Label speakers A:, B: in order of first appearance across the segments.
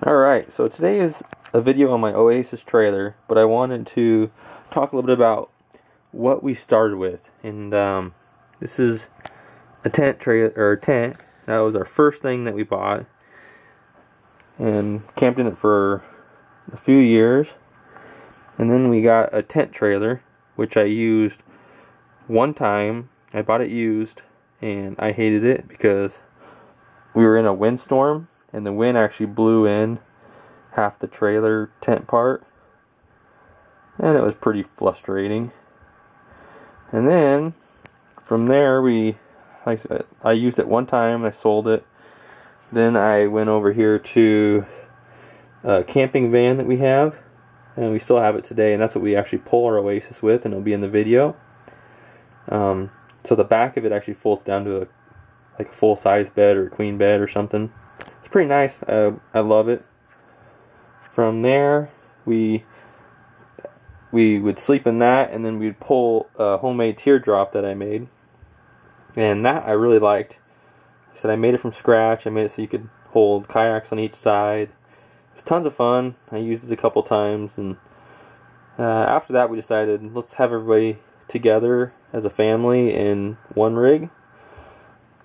A: Alright, so today is a video on my Oasis trailer, but I wanted to talk a little bit about what we started with. And this is a tent tent. That was our first thing that we bought and camped in it for a few years. And then we got a tent trailer, which I used one time. I bought it used and I hated it because we were in a windstorm and the wind actually blew in half the trailer tent part, and it was pretty frustrating. And then from there, like I said, I used it one time, I sold it. Then I went over here to a camping van that we have, and we still have it today, and that's what we actually pull our Oasis with, and it'll be in the video. So the back of it actually folds down to like a full-size bed or a queen bed or something. It's pretty nice. I love it. From there, we would sleep in that, and then we'd pull a homemade teardrop that I made, and that I really liked. I said I made it from scratch. I made it so you could hold kayaks on each side. It was tons of fun. I used it a couple times, and after that we decided let's have everybody together as a family in one rig.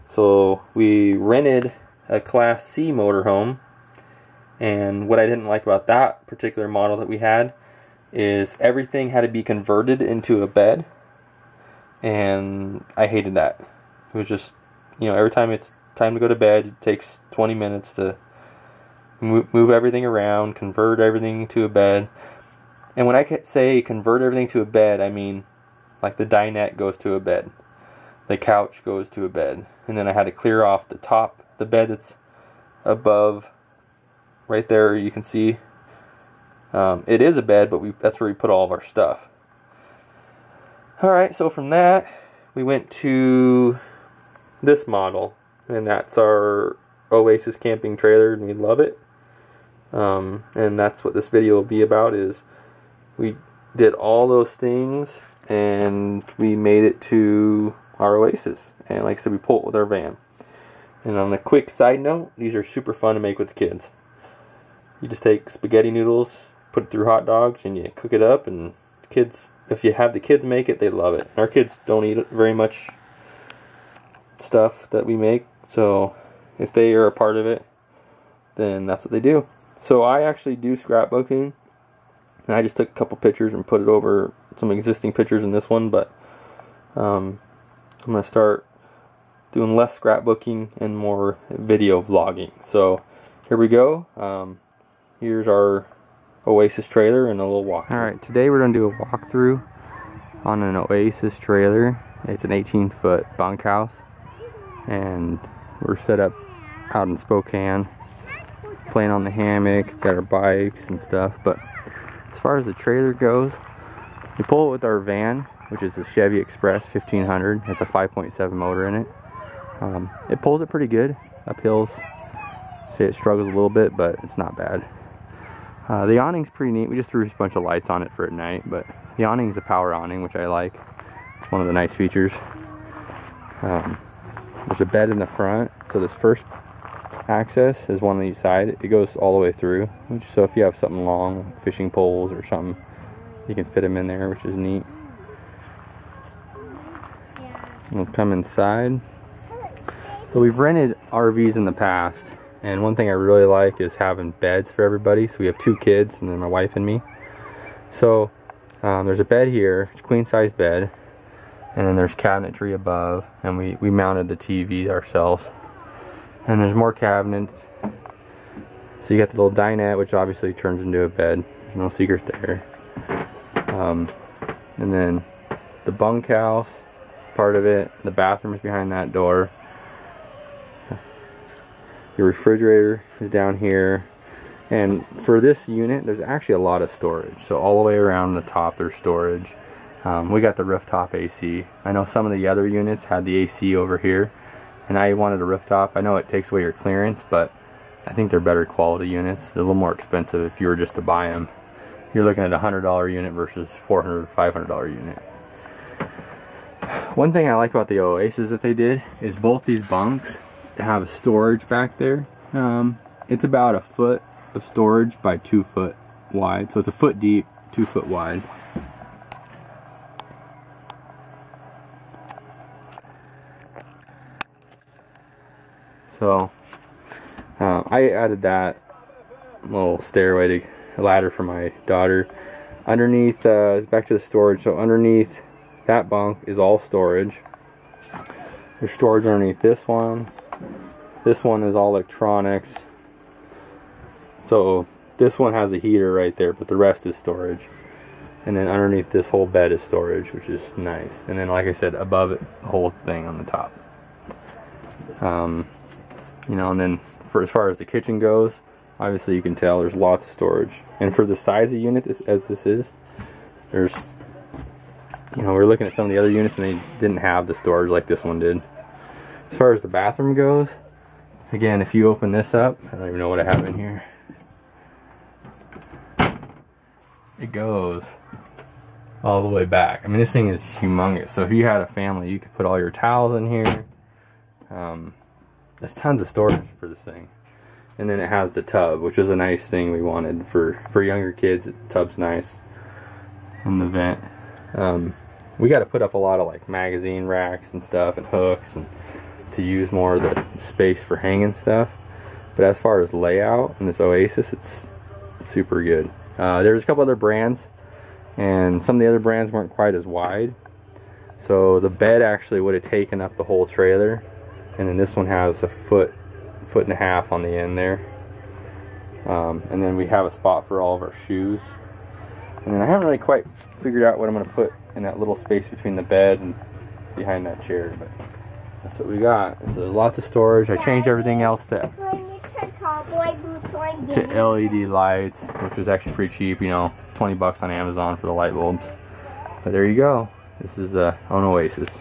A: So we rented a Class C motorhome, and what I didn't like about that particular model that we had is everything had to be converted into a bed, and I hated that. It was just, every time it's time to go to bed, it takes 20 minutes to move everything around, convert everything to a bed. And when I say convert everything to a bed, I mean like the dinette goes to a bed, the couch goes to a bed, and then I had to clear off the top, the bed that's above, right there. You can see it is a bed, but that's where we put all of our stuff. Alright, so from that we went to this model, and that's our Oasis camping trailer, and we love it. And that's what this video will be about, is we did all those things and we made it to our Oasis, and like I said, we pulled it with our van. And on a quick side note, these are super fun to make with the kids. You just take spaghetti noodles, put it through hot dogs, and you cook it up, and kids, if you have the kids make it, they love it. Our kids don't eat very much stuff that we make, so if they are a part of it, then that's what they do. So I actually do scrapbooking, and I just took a couple pictures and put it over some existing pictures in this one, but I'm going to start doing less scrapbooking and more video vlogging. So here we go. Here's our Oasis trailer and a little walk. Alright, today we're going to do a walkthrough on an Oasis trailer. It's an 18-foot bunkhouse, and we're set up out in Spokane, playing on the hammock, got our bikes and stuff. But as far as the trailer goes, we pull it with our van, which is a Chevy Express 1500. It has a 5.7 motor in it. It pulls it pretty good. Up hills, say it struggles a little bit, but it's not bad. The awning's pretty neat. We just threw a bunch of lights on it for at night, but the awning's a power awning, which I like. It's one of the nice features. There's a bed in the front, so this first access is one on each side. It goes all the way through, so if you have something long, fishing poles or something, you can fit them in there, which is neat. We'll come inside. So we've rented RVs in the past, and one thing I really like is having beds for everybody. So we have 2 kids and then my wife and me. So there's a bed here, it's a queen size bed, and then there's cabinetry above, and we mounted the TV ourselves. And there's more cabinets. So you got the little dinette, which obviously turns into a bed. There's no secrets there. And then the bunkhouse part of it, the bathroom is behind that door. Your refrigerator is down here, and for this unit there's actually a lot of storage. So all the way around the top there's storage. We got the rooftop AC. I know some of the other units had the AC over here, and I wanted a rooftop. I know it takes away your clearance, but I think they're better quality units. They're a little more expensive if you were just to buy them. You're looking at a $100 unit versus $400, $500 unit. One thing I like about the Oasis that they did is both these bunks have storage back there. It's about 1 foot of storage by 2 foot wide. So it's a foot deep, 2 foot wide. So I added that little stairway to ladder for my daughter. Underneath, back to the storage. So underneath that bunk is all storage. There's storage underneath this one. This one is all electronics. So this one has a heater right there, but the rest is storage. And then underneath this whole bed is storage, which is nice. And then, like I said, above it, the whole thing on the top. You know, and then as far as the kitchen goes, obviously you can tell there's lots of storage. And for the size of unit as this is, there's, you know, we're looking at some of the other units and they didn't have the storage like this one did. As far as the bathroom goes, again, if you open this up, I don't even know what I have in here. It goes all the way back. I mean, this thing is humongous. So if you had a family, you could put all your towels in here. There's tons of storage for this thing. And then it has the tub, which was a nice thing we wanted for younger kids. The tub's nice. And the vent. We got to put up a lot of like magazine racks and stuff and hooks and to use more of the space for hanging stuff. But as far as layout in this Oasis, it's super good. There's a couple other brands, and some of the other brands weren't quite as wide. So the bed actually would have taken up the whole trailer. And then this one has a foot and a half on the end there. And then we have a spot for all of our shoes. And then I haven't really quite figured out what I'm going to put in that little space between the bed and behind that chair. But that's what we got. So there's lots of storage. I changed everything else to LED lights, which was actually pretty cheap. You know, 20 bucks on Amazon for the light bulbs. But there you go. This is an Oasis.